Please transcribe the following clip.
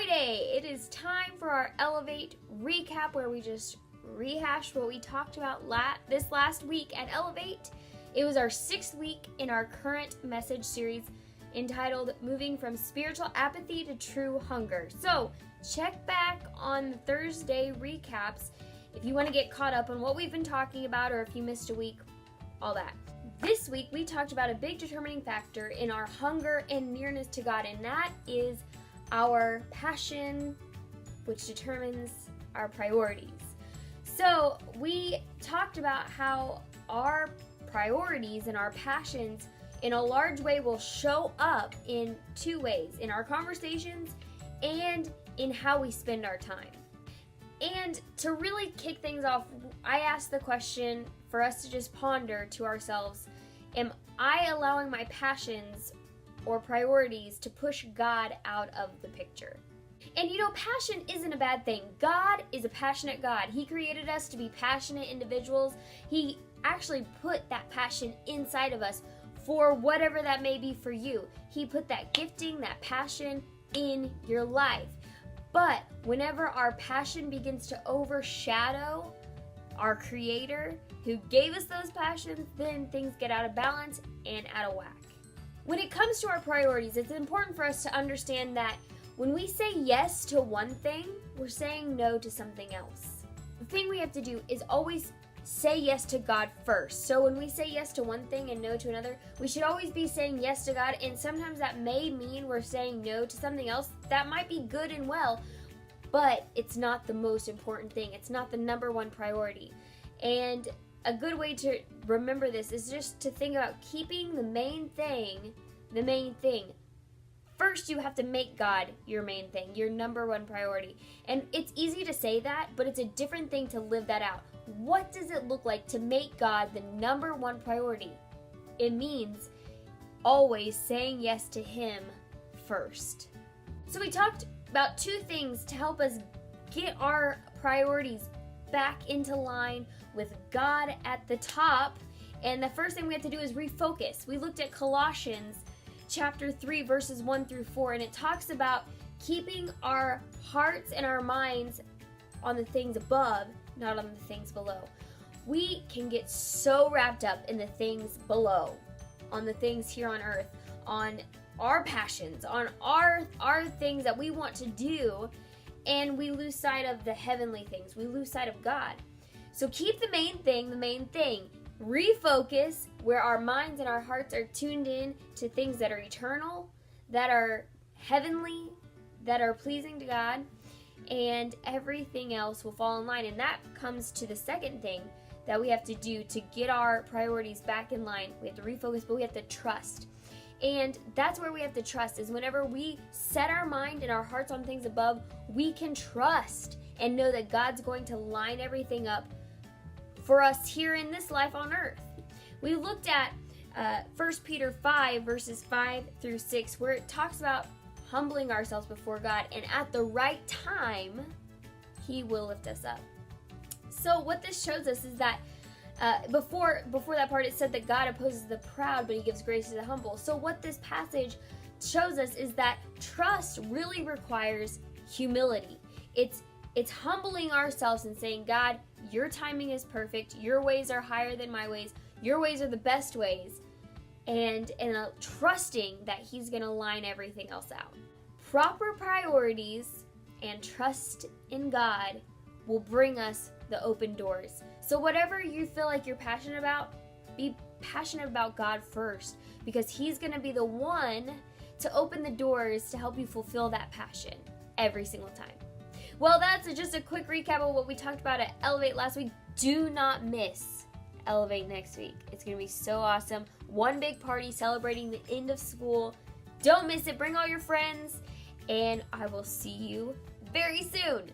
Friday. It is time for our Elevate recap where we just rehash what we talked about this last week at Elevate. It was our 6th week in our current message series entitled Moving from Spiritual Apathy to True Hunger. So check back on the Thursday recaps if you want to get caught up on what we've been talking about or if you missed a week, all that. This week we talked about a big determining factor in our hunger and nearness to God, and that is our passion, which determines our priorities. So we talked about how our priorities and our passions in a large way will show up in 2 ways, in our conversations and in how we spend our time. And to really kick things off, I asked the question for us to just ponder to ourselves, am I allowing my passions or priorities to push God out of the picture? And passion isn't a bad thing. God is a passionate God. He created us to be passionate individuals. He actually put that passion inside of us for whatever that may be for you. He put that gifting, that passion in your life. But whenever our passion begins to overshadow our Creator who gave us those passions, then things get out of balance and out of whack. When it comes to our priorities, it's important for us to understand that when we say yes to one thing, we're saying no to something else. The thing we have to do is always say yes to God first. So when we say yes to one thing and no to another, we should always be saying yes to God, and sometimes that may mean we're saying no to something else that might be good and well, but it's not the most important thing. It's not the number one priority. And a good way to remember this is just to think about keeping the main thing the main thing. First, you have to make God your main thing, your number one priority. And it's easy to say that, but it's a different thing to live that out. What does it look like to make God the number one priority? It means always saying yes to Him first. So we talked about 2 things to help us get our priorities back into line with God at the top. And the first thing we have to do is refocus. We looked at Colossians chapter 3 verses 1 through 4, and it talks about keeping our hearts and our minds on the things above, not on the things below. We can get so wrapped up in the things below, on the things here on earth, on our passions, on our things that we want to do, and we lose sight of the heavenly things. We lose sight of God. So keep the main thing the main thing. Refocus where our minds and our hearts are tuned in to things that are eternal, that are heavenly, that are pleasing to God, and everything else will fall in line. And that comes to the second thing that we have to do to get our priorities back in line. We have to refocus, but we have to trust. And that's where we have to trust, is whenever we set our mind and our hearts on things above, we can trust and know that God's going to line everything up for us here in this life on earth. We looked at 1 Peter 5 verses 5 through 6, where it talks about humbling ourselves before God, and at the right time, He will lift us up. So what this shows us is that before that part, it said that God opposes the proud, but He gives grace to the humble. So what this passage shows us is that trust really requires humility. It's humbling ourselves and saying, God, your timing is perfect. Your ways are higher than my ways. Your ways are the best ways. And trusting that He's going to line everything else out. Proper priorities and trust in God will bring us the open doors. So whatever you feel like you're passionate about, be passionate about God first, because He's going to be the one to open the doors to help you fulfill that passion every single time. Well, that's just a quick recap of what we talked about at Elevate last week. Do not miss Elevate next week. It's going to be so awesome. One big party celebrating the end of school. Don't miss it. Bring all your friends, and I will see you very soon.